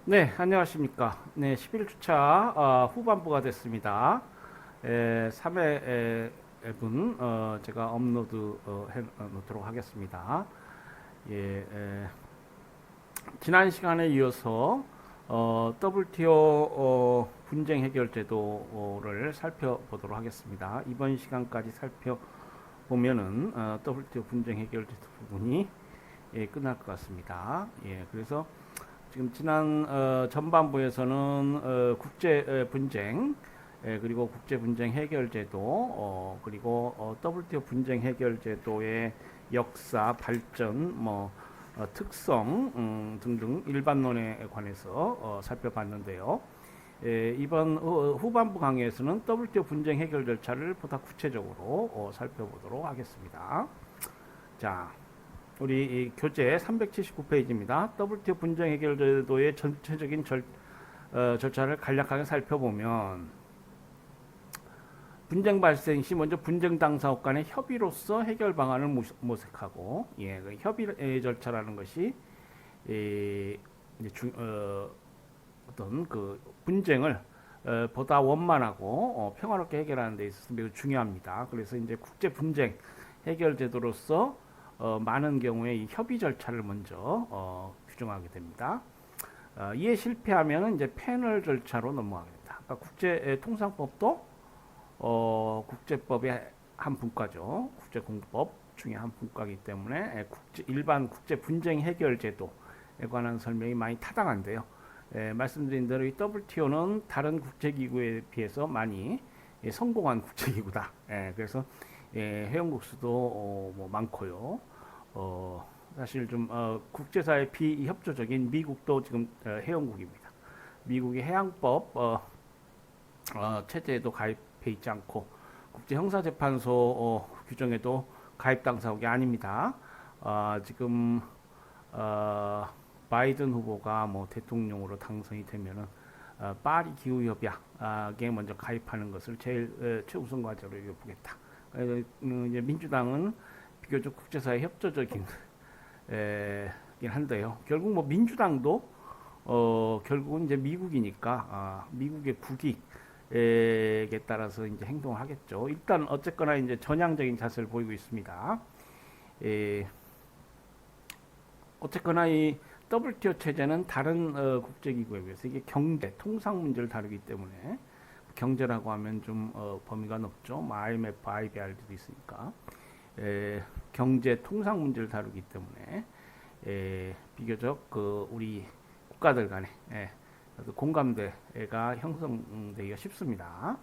네, 안녕하십니까. 네, 11주차 후반부가 됐습니다. 3회 분 제가 업로드 해 놓도록 하겠습니다. 예, 지난 시간에 이어서 WTO 분쟁 해결 제도를 살펴보도록 하겠습니다. 이번 시간까지 살펴보면은 WTO 분쟁 해결 제도 부분이 끝날 것 같습니다. 그래서 지금 지난 전반부에서는 국제 분쟁 그리고 국제 분쟁 해결 제도 그리고 WTO 분쟁 해결 제도의 역사 발전 특성 등등 일반론에 관해서 살펴봤는데요. 이번 후반부 강의에서는 WTO 분쟁 해결 절차를 보다 구체적으로 살펴보도록 하겠습니다. 자, 우리 이 교재 379페이지입니다. WTO 분쟁 해결 제도의 전체적인 절차를 간략하게 살펴보면 분쟁 발생 시 먼저 분쟁 당사국 간의 협의로서 해결 방안을 모색하고, 그 협의 절차라는 것이 이제 어떤 그 분쟁을 보다 원만하고 평화롭게 해결하는 데 있어서 매우 중요합니다. 그래서 이제 국제 분쟁 해결 제도로서 많은 경우에 이 협의 절차를 먼저 규정하게 됩니다. 이에 실패하면 이제 패널 절차로 넘어가게 됩니다. 그러니까 국제 통상법도 국제법의 한 분과죠. 국제공법 중에 한 분과이기 때문에 일반 국제 분쟁 해결 제도에 관한 설명이 많이 타당한데요. 말씀드린 대로 이 WTO는 다른 국제기구에 비해서 많이 성공한 국제기구다. 그래서 회원국 수도 많고요. 사실 좀 국제사회 비협조적인 미국도 지금 회원국입니다. 미국의 해양법 체제에도 가입해 있지 않고 국제형사재판소 규정에도 가입 당사국이 아닙니다. 지금 바이든 후보가 대통령으로 당선이 되면은 파리 기후협약에 먼저 가입하는 것을 제일 최우선 과제로 보겠다. 이제 민주당은 비교적 국제사회 협조적인 긴 한데요. 결국 민주당도 결국은 이제 미국이니까 미국의 국익에 따라서 이제 행동을 하겠죠. 일단 어쨌거나 이제 전향적인 자세를 보이고 있습니다. 어쨌거나 이 WTO 체제는 다른 국제기구에 비해서 이게 경제, 통상 문제를 다루기 때문에 경제라고 하면 좀 범위가 넓죠. IMF, IBR도 있으니까 경제 통상 문제를 다루기 때문에 비교적 우리 국가들 간에 공감대가 형성되기가 쉽습니다.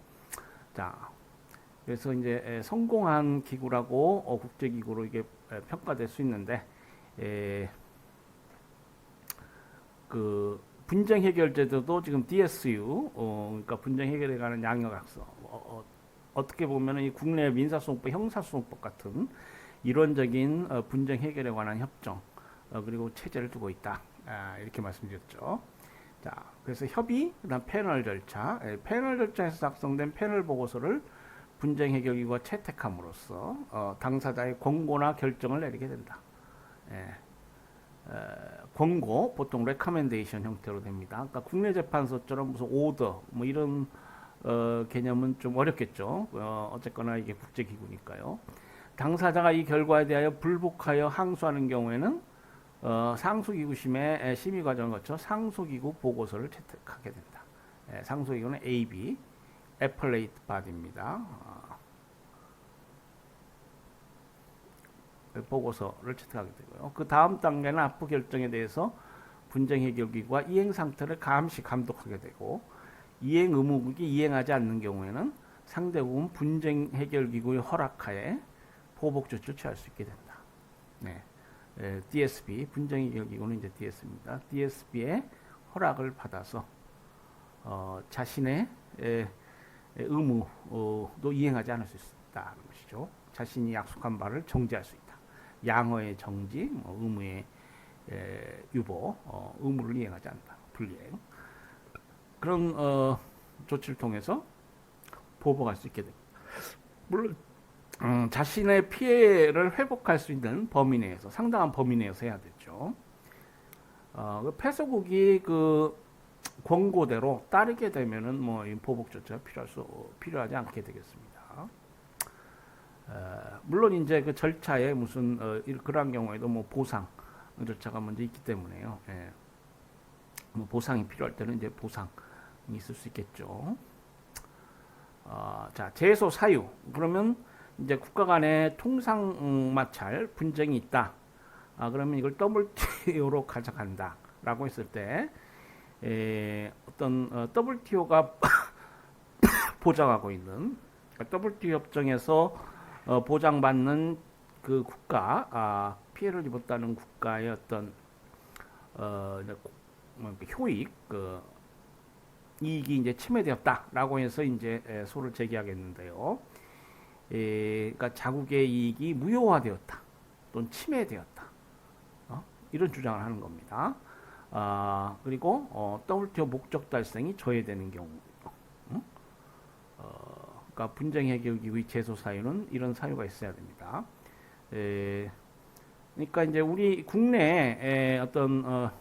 자, 그래서 이제 성공한 기구라고 국제기구로 이게 평가될 수 있는데 그 분쟁 해결 제도도 지금 DSU, 그러니까 분쟁 해결에 관한 양형학서, 어떻게 보면 이 국내 민사소송법, 형사소송법 같은 이론적인 분쟁 해결에 관한 협정, 그리고 체제를 두고 있다. 이렇게 말씀드렸죠. 자, 그래서 협의, 그다음 패널 절차, 패널 절차에서 작성된 패널 보고서를 분쟁 해결기구가 채택함으로써 당사자의 권고나 결정을 내리게 된다. 권고 보통 레커멘데이션 형태로 됩니다. 그러니까 국내 재판소처럼 무슨 오더 이런 개념은 좀 어렵겠죠. 어쨌거나 이게 국제기구니까요. 당사자가 이 결과에 대하여 불복하여 항소하는 경우에는 상소기구심의 심의 과정을 거쳐 상소기구 보고서를 채택하게 된다. 상소기구는 AB, Appellate Body입니다. 보고서를 채택하게 되고요. 그 다음 단계는 압부 결정에 대해서 분쟁 해결기구가 이행 상태를 감시 감독하게 되고 이행 의무국이 이행하지 않는 경우에는 상대국은 분쟁 해결기구의 허락하에 보복 조치를 취할 수 있게 된다. DSB 분쟁 해결기구는 이제 DSB입니다. DSB의 허락을 받아서 자신의 의무도 이행하지 않을 수 있다는 것이죠. 자신이 약속한 바를 정지할 수 있다. 양어의 정지, 의무의 유보, 의무를 이행하지 않는다. 불이행. 그런 조치를 통해서 보복할 수 있게 됩니다. 물론 자신의 피해를 회복할 수 있는 범위 내에서 상당한 범위 내에서 해야 되죠. 패소국이 권고대로 따르게 되면은 뭐 보복 조치가 필요하지 않게 되겠습니다. 물론 이제 그 절차에 무슨 그러한 경우에도 뭐 보상 절차가 먼저 있기 때문에요. 예. 뭐 보상이 필요할 때는 이제 보상이 있을 수 있겠죠. 자, 제소 사유. 그러면 이제 국가 간의 통상 마찰 분쟁이 있다. 그러면 이걸 WTO로 가져간다라고 했을 때 어떤 WTO가 보장하고 있는 WTO 협정에서 보장받는 그 국가 피해를 입었다는 국가의 어떤 효익 이익이 이제 침해되었다라고 해서 이제 소를 제기하겠는데요. 그러니까 자국의 이익이 무효화되었다 또는 침해되었다 이런 주장을 하는 겁니다. 그리고 WTO 목적 달성이 저해되는 경우, 그러니까 분쟁 해결 기구의 제소 사유는 이런 사유가 있어야 됩니다. 그러니까 이제 우리 국내 어떤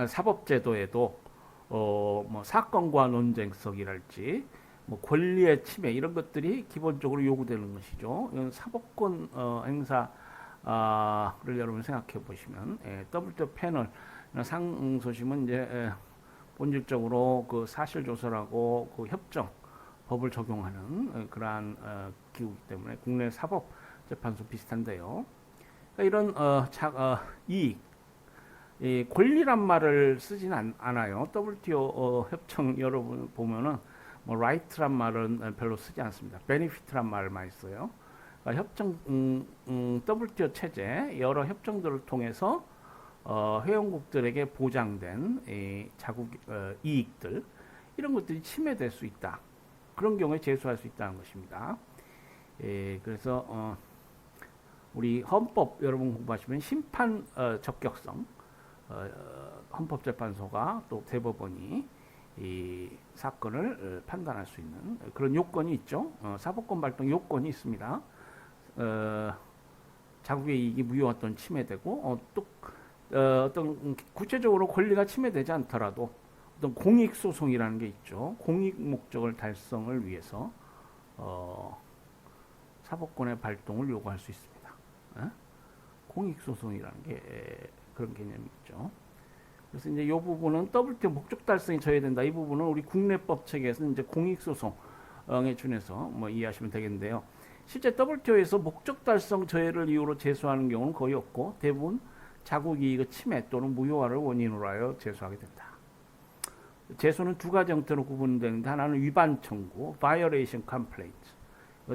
사법제도에도 뭐 사건과 논쟁성이랄지 뭐 권리의 침해 이런 것들이 기본적으로 요구되는 것이죠. 이건 사법권 행사를 여러분 생각해 보시면 WTO 패널 상소심은 이제 본질적으로 그 사실 조사라고 그 협정 법을 적용하는 그러한 기구이기 때문에 국내 사법 재판소 비슷한데요. 그러니까 이런 이익 권리란 말을 쓰진 않아요. WTO 협정 여러분 보면은 뭐 right란 말은 별로 쓰지 않습니다. benefit란 말을 많이 써요. 그러니까 협정 WTO 체제 여러 협정들을 통해서 회원국들에게 보장된 자국 이익들 이런 것들이 침해될 수 있다. 그런 경우에 제소할 수 있다는 것입니다. 그래서 우리 헌법 여러분 공부하시면 심판 적격성 헌법재판소가 또 대법원이 이 사건을 판단할 수 있는 그런 요건이 있죠. 사법권 발동 요건이 있습니다. 자국의 이익이 무효 어떤 침해되고 또 어떤 구체적으로 권리가 침해되지 않더라도 어떤 공익 소송이라는 게 있죠. 공익 목적을 달성을 위해서 사법권의 발동을 요구할 수 있습니다. 공익 소송이라는 게 그런 개념이 있죠. 그래서 이제 이 부분은 WTO 목적 달성이 저해된다. 이 부분은 우리 국내법 체계에서 이제 공익 소송에 준해서 뭐 이해하시면 되겠는데요. 실제 WTO에서 목적 달성 저해를 이유로 제소하는 경우는 거의 없고 대부분 자국 이익의 침해 또는 무효화를 원인으로 하여 제소하게 된다. 제소는 두 가지 형태로 구분되는데 하나는 위반 청구, violation complaint.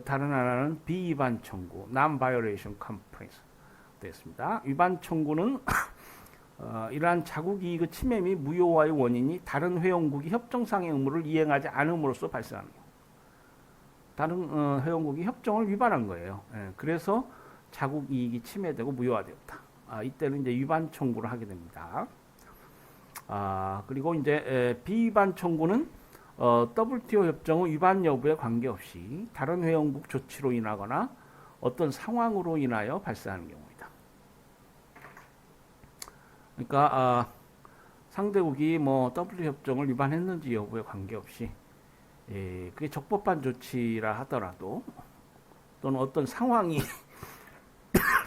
다른 하나는 비위반 청구, non-violation complaint 되었습니다. 위반 청구는 이러한 자국 이익의 침해 및 무효화의 원인이 다른 회원국이 협정상의 의무를 이행하지 않음으로써 발생하는 경우. 다른 회원국이 협정을 위반한 거예요. 그래서 자국 이익이 침해되고 무효화되었다. 이때는 이제 위반 청구를 하게 됩니다. 그리고 이제 비위반 청구는 WTO 협정의 위반 여부에 관계없이 다른 회원국 조치로 인하거나 어떤 상황으로 인하여 발생하는 경우입니다. 그러니까 상대국이 뭐 WTO 협정을 위반했는지 여부에 관계없이 그게 적법한 조치라 하더라도 또는 어떤 상황이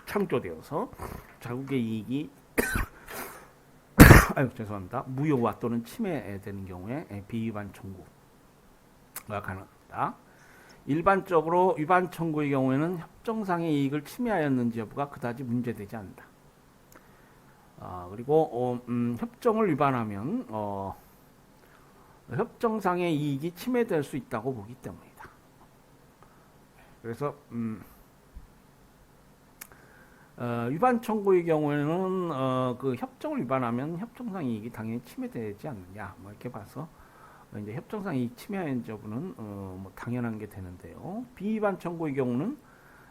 창조되어서 자국의 이익이 죄송합니다. 무효화 또는 침해되는 경우에 비위반 청구가 가능합니다. 일반적으로 위반 청구의 경우에는 협정상의 이익을 침해하였는지 여부가 그다지 문제되지 않는다. 그리고 협정을 위반하면 협정상의 이익이 침해될 수 있다고 보기 때문이다. 그래서 위반 청구의 경우에는 그 협정을 위반하면 협정상 이익이 당연히 침해되지 않느냐 뭐 이렇게 봐서 이제 협정상 이익 침해한 여부는 뭐 당연한 게 되는데요. 비위반 청구의 경우는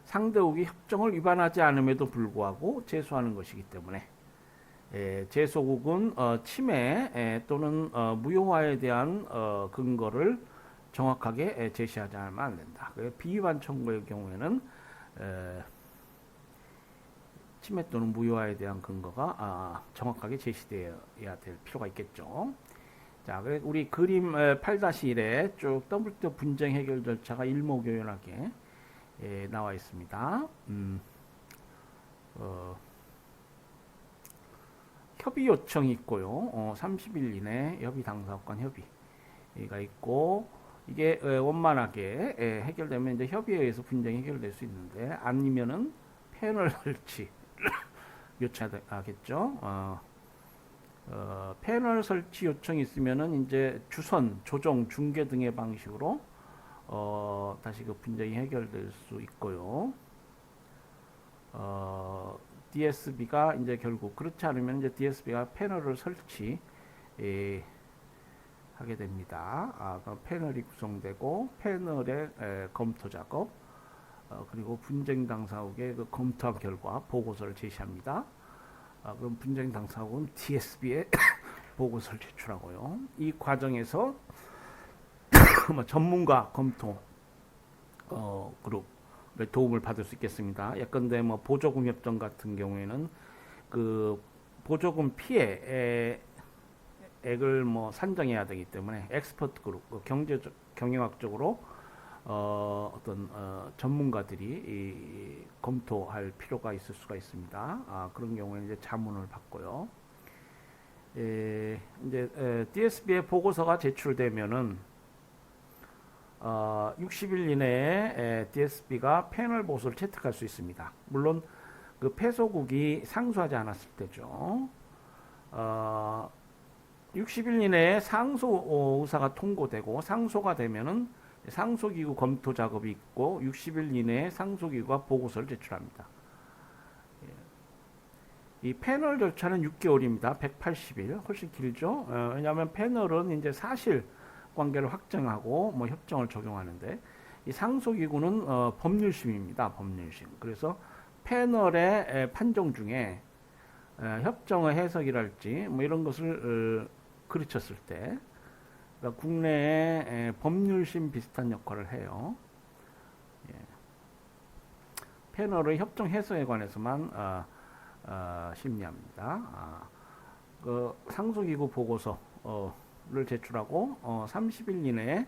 상대국이 협정을 위반하지 않음에도 불구하고 제소하는 것이기 때문에 제소국은 침해 또는 무효화에 대한 근거를 정확하게 제시하지 않으면 안 된다. 비위반 청구의 경우에는 침해 또는 무효화에 대한 근거가 정확하게 제시되어야 될 필요가 있겠죠. 자, 우리 그림 8-1에 쭉 WTO 분쟁 해결 절차가 일목요연하게 나와 있습니다. 협의 요청이 있고요. 30일 이내 협의 당사국 간 협의가 있고, 이게 원만하게 해결되면 이제 협의에 의해서 분쟁이 해결될 수 있는데, 아니면은 패널 설치 요청하겠죠. 패널 설치 요청이 있으면은 이제 주선, 조정, 중계 등의 방식으로 다시 그 분쟁이 해결될 수 있고요. DSB가 이제 결국 그렇지 않으면 이제 DSB가 패널을 설치 하게 됩니다. 그럼 패널이 구성되고 패널의 검토 작업 그리고 분쟁 당사국의 그 검토한 결과 보고서를 제시합니다. 그럼 분쟁 당사국은 DSB에 보고서를 제출하고요. 이 과정에서 전문가 검토 그룹의 도움을 받을 수 있겠습니다. 예컨대 뭐 보조금 협정 같은 경우에는 그 보조금 피해 액을 뭐 산정해야 되기 때문에 엑스퍼트 그룹, 경영학적으로 어떤 전문가들이 검토할 필요가 있을 수가 있습니다. 그런 경우에 이제 자문을 받고요. 이제 DSB의 보고서가 제출되면은 60일 이내에 DSB가 패널 보고서를 채택할 수 있습니다. 물론 그 패소국이 상소하지 않았을 때죠. 60일 이내에 상소 의사가 통고되고 상소가 되면은 상소기구 검토 작업이 있고 60일 이내에 상소기구가 보고서를 제출합니다. 이 패널 절차는 6개월입니다. 180일 훨씬 길죠. 왜냐하면 패널은 이제 사실 관계를 확정하고 뭐 협정을 적용하는데 이 상소기구는 법률심입니다. 법률심. 그래서 패널의 판정 중에 협정의 해석이랄지 뭐 이런 것을 그르쳤을 때 그러니까 국내의 법률심 비슷한 역할을 해요. 예. 패널의 협정 해석에 관해서만 심리합니다. 그 상소기구 보고서를 제출하고 30일 이내에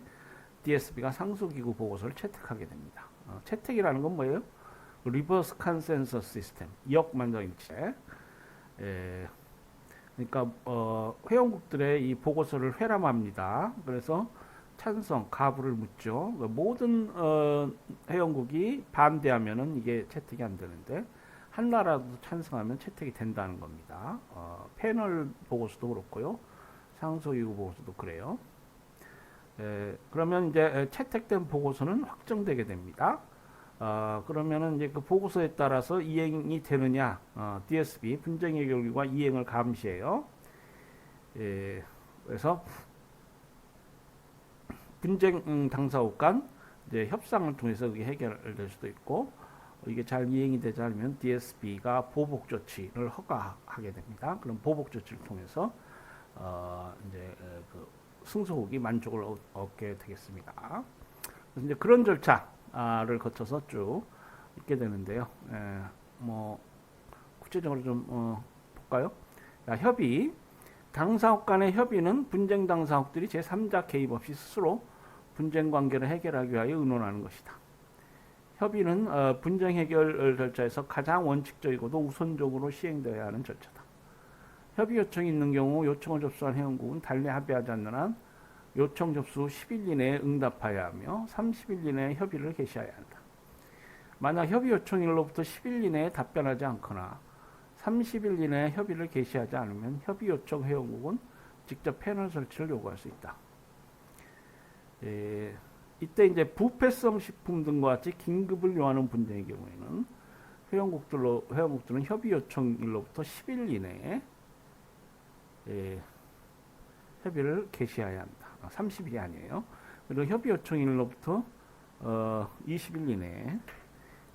DSB가 상소기구 보고서를 채택하게 됩니다. 채택이라는 건 뭐예요? 리버스 컨센서스 시스템, 이역만장일체. 그러니까 회원국들의 이 보고서를 회람합니다. 그래서 찬성, 가부를 묻죠. 모든 회원국이 반대하면은 이게 채택이 안 되는데 한 나라도 찬성하면 채택이 된다는 겁니다. 패널 보고서도 그렇고요. 상소기구 보고서도 그래요. 그러면 이제 채택된 보고서는 확정되게 됩니다. 그러면은 이제 그 보고서에 따라서 이행이 되느냐, DSB 분쟁 해결기구가 이행을 감시해요. 그래서 분쟁 당사국 간 이제 협상을 통해서 그게 해결될 수도 있고, 이게 잘 이행이 되지 않으면 DSB가 보복 조치를 허가하게 됩니다. 그럼 보복 조치를 통해서 이제 그 승소국이 만족을 얻게 되겠습니다. 그래서 이제 그런 절차를 거쳐서 쭉 있게 되는데요. 뭐 구체적으로 좀 볼까요? 자, 협의. 당사국 간의 협의는 분쟁 당사국들이 제3자 개입 없이 스스로 분쟁 관계를 해결하기 위하여 의논하는 것이다. 협의는 분쟁 해결 절차에서 가장 원칙적이고도 우선적으로 시행되어야 하는 절차다. 협의 요청이 있는 경우 요청을 접수한 회원국은 달리 합의하지 않는 한 요청 접수 후 10일 이내에 응답하여야 하며 30일 이내에 협의를 개시해야 한다. 만약 협의 요청일로부터 10일 이내에 답변하지 않거나 30일 이내에 협의를 개시하지 않으면 협의 요청 회원국은 직접 패널 설치를 요구할 수 있다. 이때 이제 부패성 식품 등과 같이 긴급을 요하는 분쟁의 경우에는 회원국들은 협의 요청일로부터 10일 이내에 협의를 개시해야 한다. 30일이 아니에요. 그리고 협의 요청일로부터 20일 이내에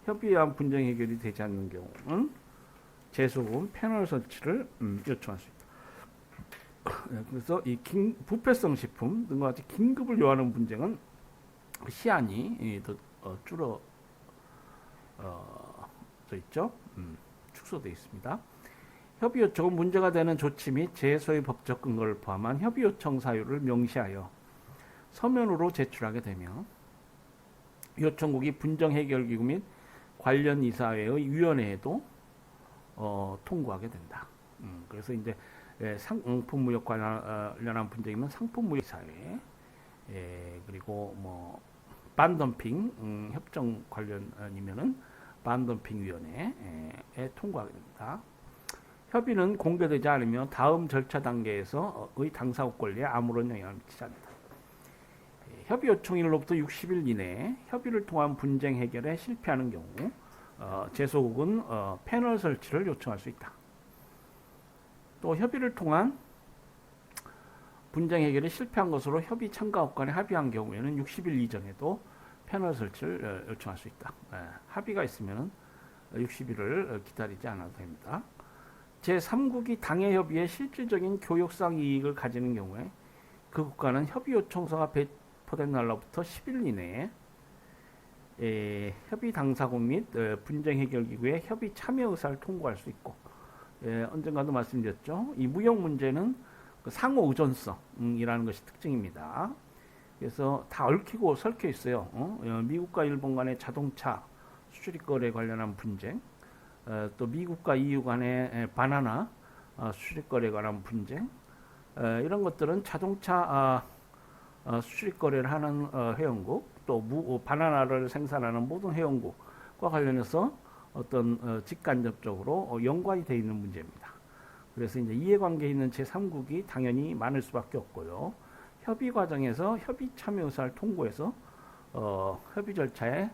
협의에 의한 분쟁 해결이 되지 않는 경우는 제소국은 패널 설치를 요청할 수 있다. 그래서 이 부패성 식품 등과 같이 긴급을 요하는 분쟁은 시한이 더 줄어져 있죠. 축소되어 있습니다. 협의 요청은 문제가 되는 조치 및 제소의 법적 근거를 포함한 협의 요청 사유를 명시하여 서면으로 제출하게 되며 요청국이 분쟁 해결 기구 및 관련 이사회의 위원회에도 통고하게 된다. 그래서 이제 상품 무역 관련한 분쟁이면 상품 무역 이사회, 그리고 뭐 반덤핑 협정 관련이면은 반덤핑 위원회에 통고하게 됩니다. 협의는 공개되지 않으며 다음 절차 단계에서의 당사국 권리에 아무런 영향을 미치지 않는다. 협의 요청일로부터 60일 이내에 협의를 통한 분쟁 해결에 실패하는 경우 제소국은 패널 설치를 요청할 수 있다. 또 협의를 통한 분쟁 해결에 실패한 것으로 협의 참가국 간에 합의한 경우에는 60일 이전에도 패널 설치를 요청할 수 있다. 합의가 있으면 60일을 기다리지 않아도 됩니다. 제3국이 당해 협의에 실질적인 교역상 이익을 가지는 경우에 그 국가는 협의 요청서가 배포된 날로부터 10일 이내에 협의 당사국 및 분쟁 해결 기구의 협의 참여 의사를 통보할 수 있고, 언젠가도 말씀드렸죠. 이 무역 문제는 그 상호 의존성이라는 것이 특징입니다. 그래서 다 얽히고 설켜 있어요. 미국과 일본 간의 자동차 수출입 거래 관련한 분쟁, 또 미국과 EU 간의 바나나 수출입 거래에 관한 분쟁, 이런 것들은 자동차 수출입 거래를 하는 회원국, 또 바나나를 생산하는 모든 회원국과 관련해서 어떤 직간접적으로 연관이 되어 있는 문제입니다. 그래서 이제 이해관계에 있는 제3국이 당연히 많을 수밖에 없고요. 협의 과정에서 협의 참여 의사를 통보해서 협의 절차에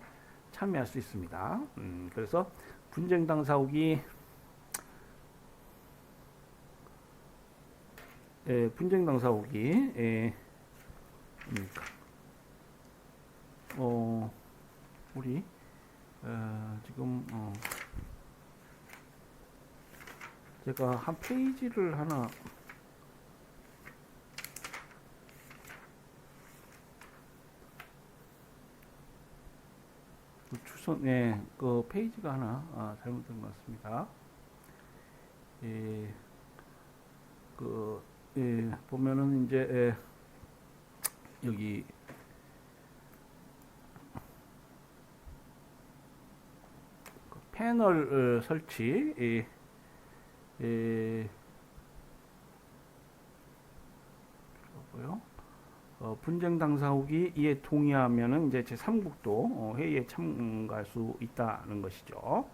참여할 수 있습니다. 그래서 분쟁 당사국이 우리 지금 제가 한 페이지를 하나 그 페이지가 하나 잘못된 것 같습니다. 보면은 이제 여기 패널 설치 분쟁 당사국이 이에 동의하면은 이제 제3국도 회의에 참가할 수 있다는 것이죠.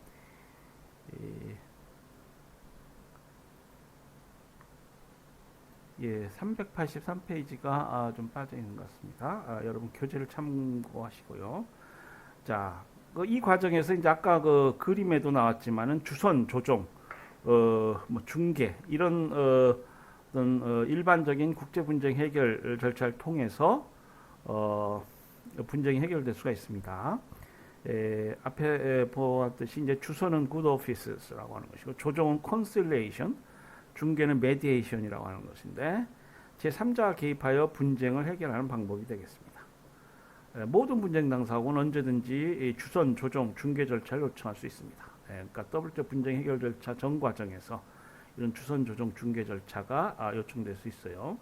383페이지가 좀 빠져 있는 것 같습니다. 여러분 교재를 참고하시고요. 자, 이 과정에서 이제 아까 그 그림에도 나왔지만은 주선, 조정, 뭐 중개 이런 어떤 일반적인 국제 분쟁 해결 절차를 통해서 분쟁이 해결될 수가 있습니다. 앞에 보았듯이 이제 주선은 good offices라고 하는 것이고, 조정은 conciliation, 중개는 mediation이라고 하는 것인데, 제3자가 개입하여 분쟁을 해결하는 방법이 되겠습니다. 모든 분쟁 당사국은 언제든지 주선, 조정, 중개 절차를 요청할 수 있습니다. 그러니까 더블적 분쟁 해결 절차 전 과정에서 이런 주선, 조정, 중개 절차가 요청될 수 있어요.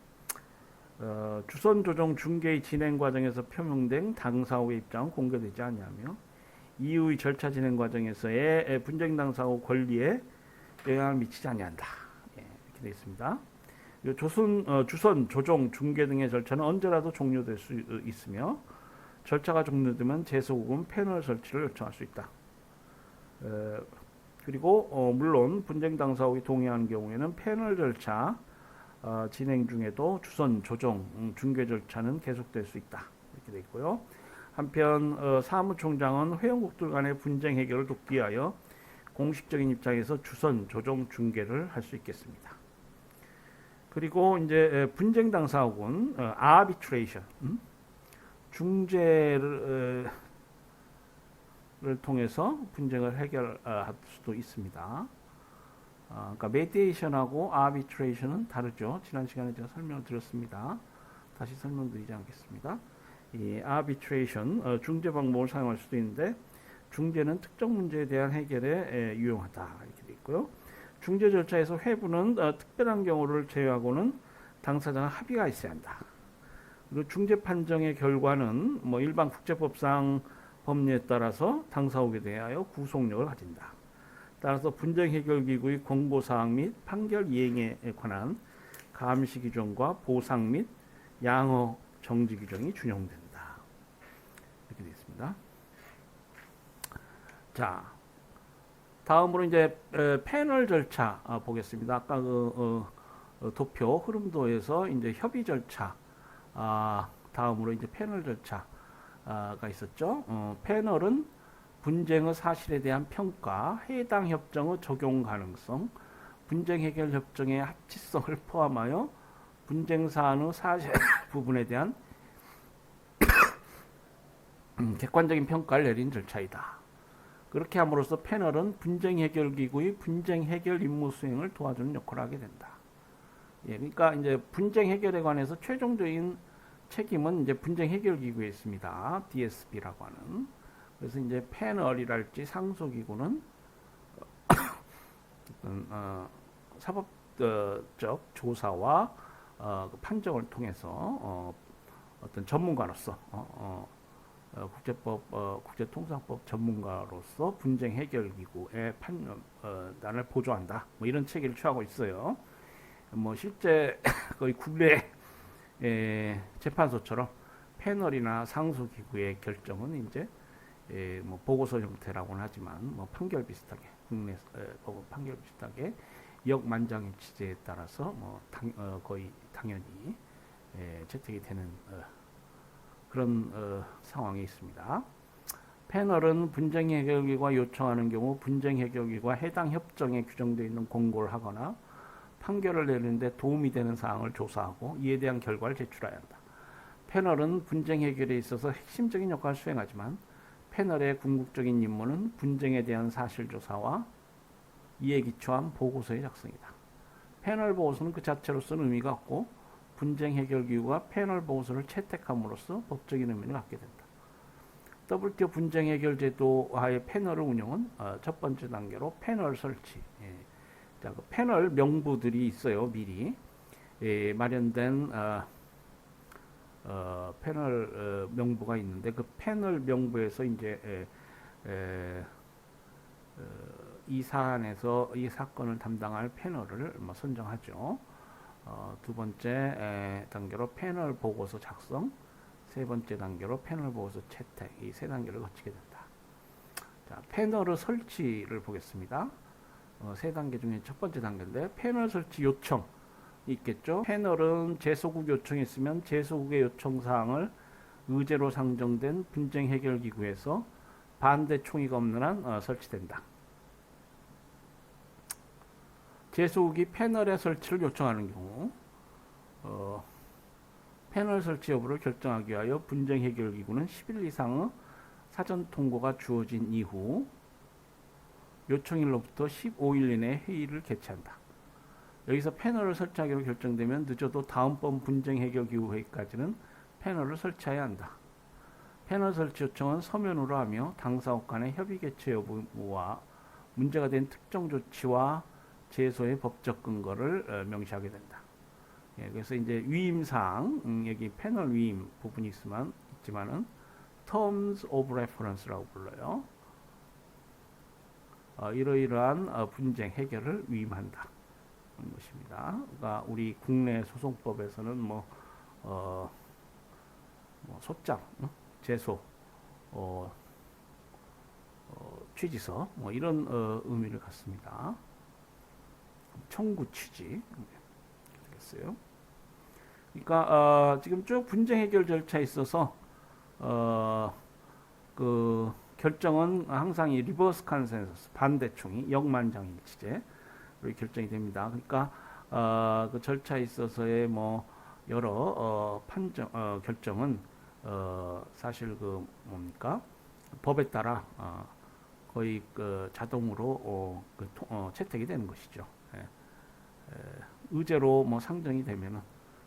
주선, 조정, 중개의 진행 과정에서 표명된 당사국의 입장은 공개되지 아니하며 이후의 절차 진행 과정에서의 분쟁 당사국 권리에 영향을 미치지 아니한다. 이렇게 되어 있습니다. 주선, 조정, 중개 등의 절차는 언제라도 종료될 수 있으며 절차가 종료되면 제소국은 패널 설치를 요청할 수 있다. 그리고 물론 분쟁 당사국이 동의하는 경우에는 패널 절차 진행 중에도 주선, 조정, 중개 절차는 계속될 수 있다. 이렇게 되어 있고요. 한편 사무총장은 회원국들 간의 분쟁 해결을 돕기 위하여 공식적인 입장에서 주선, 조정, 중개를 할 수 있겠습니다. 그리고 이제 분쟁 당사국은 arbitration, 중재를 통해서 분쟁을 해결할 수도 있습니다. 그러니까 mediation하고 arbitration은 다르죠. 지난 시간에 제가 설명을 드렸습니다. 다시 설명드리지 않겠습니다. 이 arbitration, 중재 방법을 사용할 수도 있는데, 중재는 특정 문제에 대한 해결에 유용하다 이렇게 되어 있고요. 중재 절차에서 회부는 특별한 경우를 제외하고는 당사자가 합의가 있어야 한다. 그리고 중재 판정의 결과는 뭐 일반 국제법상 법률에 따라서 당사국에 대하여 구속력을 가진다. 따라서 분쟁 해결 기구의 권고 사항 및 판결 이행에 관한 감시 규정과 보상 및 양형 정지 규정이 준용된다. 이렇게 되어 있습니다. 자, 다음으로 이제 패널 절차 보겠습니다. 아까 도표 흐름도에서 이제 협의 절차 다음으로 이제 패널 절차가 있었죠. 패널은 분쟁의 사실에 대한 평가, 해당 협정의 적용 가능성, 분쟁 해결 협정의 합치성을 포함하여 분쟁 사안의 사실 부분에 대한 객관적인 평가를 내린 절차이다. 그렇게 함으로써 패널은 분쟁 해결 기구의 분쟁 해결 임무 수행을 도와주는 역할을 하게 된다. 예, 그러니까 이제 분쟁 해결에 관해서 최종적인 책임은 이제 분쟁 해결 기구에 있습니다. DSB라고 하는. 그래서 이제 패널이랄지 상소기구는 사법적 조사와 판정을 통해서 어떤 전문가로서 국제법, 국제통상법 전문가로서 분쟁 해결 기구의 판단을 보조한다. 뭐 이런 체계를 취하고 있어요. 뭐 실제 거의 국내 재판소처럼 패널이나 상소기구의 결정은 이제 뭐 보고서 형태라고는 하지만 뭐 판결 비슷하게 국내 법원 판결 비슷하게 역만장일치제에 따라서 뭐 거의 당연히 채택이 되는 그런 상황이 있습니다. 패널은 분쟁 해결기구가 요청하는 경우 분쟁 해결기구가 해당 협정에 규정되어 있는 공고를 하거나 판결을 내리는데 도움이 되는 사항을 조사하고 이에 대한 결과를 제출해야 한다. 패널은 분쟁 해결에 있어서 핵심적인 역할을 수행하지만 패널의 궁극적인 임무는 분쟁에 대한 사실조사와 이에 기초한 보고서의 작성이다. 패널 보고서는 그 자체로서는 의미가 없고 분쟁 해결 기구가 패널 보고서를 채택함으로써 법적인 의미를 갖게 된다. WTO 분쟁 해결 제도와의 패널을 운영은 첫 번째 단계로 패널 설치. 자, 그 패널 명부들이 있어요. 미리 마련된 패널 명부가 있는데 그 패널 명부에서 이제 이 사안에서 이 사건을 담당할 패널을 뭐 선정하죠. 두 번째 단계로 패널 보고서 작성, 세 번째 단계로 패널 보고서 채택, 이 세 단계를 거치게 된다. 자, 패널의 설치를 보겠습니다. 세 단계 중에 첫 번째 단계인데 패널 설치 요청 있겠죠. 패널은 제소국 요청이 있으면 제소국의 요청 사항을 의제로 상정된 분쟁 해결 기구에서 반대 총의가 없는 한 설치된다. 제소국이 패널의 설치를 요청하는 경우 패널 설치 여부를 결정하기 위하여 분쟁 해결 기구는 10일 이상의 사전 통보가 주어진 이후 요청일로부터 15일 이내에 회의를 개최한다. 여기서 패널을 설치하기로 결정되면 늦어도 다음번 분쟁 해결 기구 회의까지는 패널을 설치해야 한다. 패널 설치 요청은 서면으로 하며 당사국 간의 협의 개최 여부와 문제가 된 특정 조치와 제소의 법적 근거를 명시하게 된다. 예, 그래서 이제 위임사항, 여기 패널 위임 부분이 있지만은 Terms of Reference라고 불러요. 이러이러한 분쟁 해결을 위임한다. 것입니다. 그러니까 우리 국내 소송법에서는 뭐 소장, 제소, 취지서 뭐 이런 의미를 갖습니다. 청구 취지 되겠어요. 그러니까 지금 쭉 분쟁 해결 절차에 있어서 그 결정은 항상 이 리버스 컨센서스 반대총이 역만장일치제 결정이 됩니다. 그러니까 그 절차에 있어서의 뭐 여러 결정은 사실 그 뭡니까 법에 따라 거의 그 자동으로 채택이 되는 것이죠. 의제로 뭐 상정이 되면은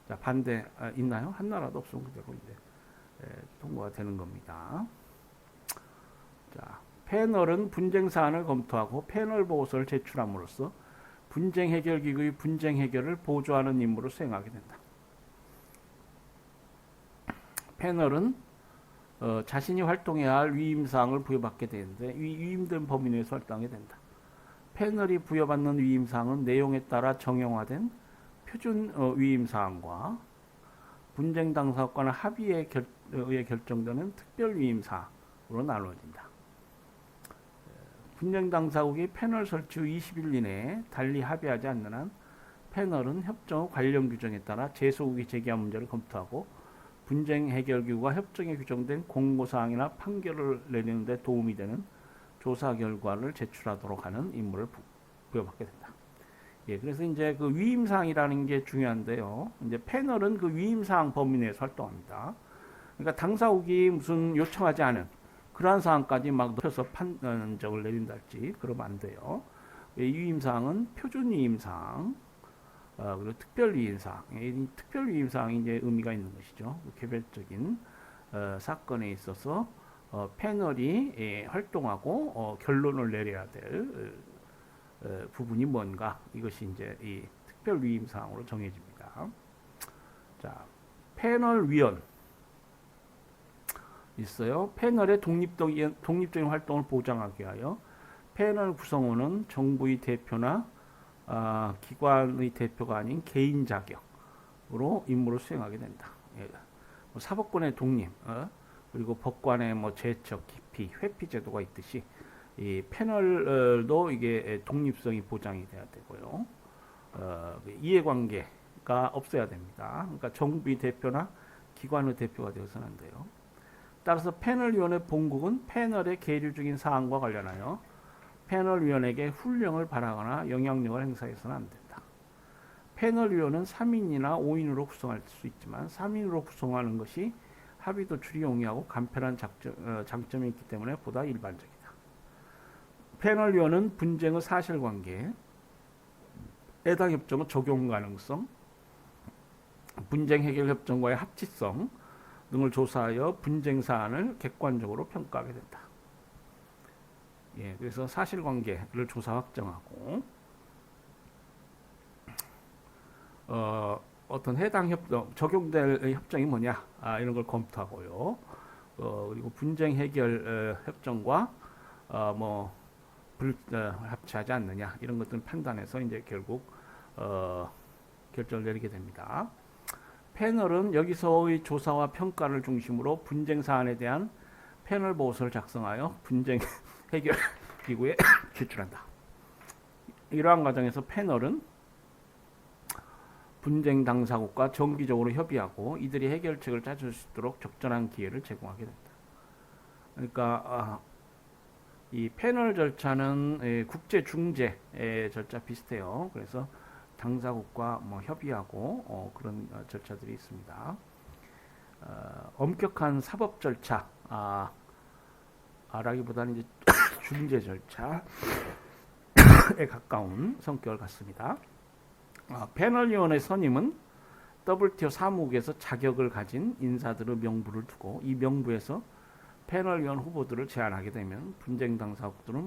자 반대 있나요? 한 나라도 없으면 그대로 이제 통과가 되는 겁니다. 자, 패널은 분쟁 사안을 검토하고 패널 보고서를 제출함으로써 분쟁 해결 기구의 분쟁 해결을 보조하는 임무를 수행하게 된다. 패널은 자신이 활동해야 할 위임사항을 부여받게 되는데 위임된 범위 내에서 활동하게 된다. 패널이 부여받는 위임사항은 내용에 따라 정형화된 표준 위임사항과 분쟁 당사국과는 합의에 의해 결정되는 특별 위임사항으로 나누어진다. 분쟁 당사국이 패널 설치 후 20일 이내에 달리 합의하지 않는 한 패널은 협정 관련 규정에 따라 제소국이 제기한 문제를 검토하고 분쟁 해결 기구가 협정에 규정된 공고사항이나 판결을 내리는 데 도움이 되는 조사 결과를 제출하도록 하는 임무를 부여받게 된다. 예, 그래서 이제 그 위임사항이라는 게 중요한데요. 이제 패널은 그 위임사항 범위 내에서 활동합니다. 그러니까 당사국이 무슨 요청하지 않은 그러한 사항까지 막 높여서 판정을 내린다 할지 그러면 안 돼요. 위임사항은 표준 위임사항, 그리고 특별 위임사항. 이 특별 위임사항이 이제 의미가 있는 것이죠. 개별적인 사건에 있어서 패널이 활동하고 결론을 내려야 될 부분이 뭔가, 이것이 이제 이 특별 위임 사항으로 정해집니다. 자, 패널 위원 있어요. 패널의 독립적인 활동을 보장하기 위하여 패널 구성원은 정부의 대표나 기관의 대표가 아닌 개인 자격으로 임무를 수행하게 된다. 예. 뭐 사법권의 독립, 그리고 법관의 뭐 제척, 기피, 회피 제도가 있듯이 이 패널도 이게 독립성이 보장이 돼야 되고요. 이해관계가 없어야 됩니다. 그러니까 정부의 대표나 기관의 대표가 되어서는 안 돼요. 따라서 패널위원회 본국은 패널의 계류 중인 사항과 관련하여 패널위원에게 훈령을 발하거나 영향력을 행사해서는 안 된다. 패널위원은 3인이나 5인으로 구성할 수 있지만 3인으로 구성하는 것이 합의 도출이 용이하고 간편한 장점이 있기 때문에 보다 일반적이다. 패널위원은 분쟁의 사실관계, 해당 협정의 적용 가능성, 분쟁 해결 협정과의 합치성 등을 조사하여 분쟁 사안을 객관적으로 평가하게 된다. 예, 그래서 사실관계를 조사 확정하고 어떤 해당 협정, 적용될 협정이 뭐냐, 이런 걸 검토하고요. 그리고 분쟁 해결 협정과 합치하지 않느냐, 이런 것들을 판단해서 이제 결국 결정을 내리게 됩니다. 패널은 여기서의 조사와 평가를 중심으로 분쟁 사안에 대한 패널 보고서를 작성하여 분쟁 해결 기구에 제출한다. 이러한 과정에서 패널은 분쟁 당사국과 정기적으로 협의하고 이들이 해결책을 찾을 수 있도록 적절한 기회를 제공하게 된다. 그러니까 이 패널 절차는 국제 중재 절차 비슷해요. 그래서 당사국과 뭐 협의하고 그런 절차들이 있습니다. 엄격한 사법 절차 라기보다는 이제 중재 절차에 가까운 성격을 갖습니다. 패널위원회 선임은 WTO 사무국에서 자격을 가진 인사들의 명부를 두고 이 명부에서 패널위원 후보들을 제안하게 되면 분쟁 당사국들은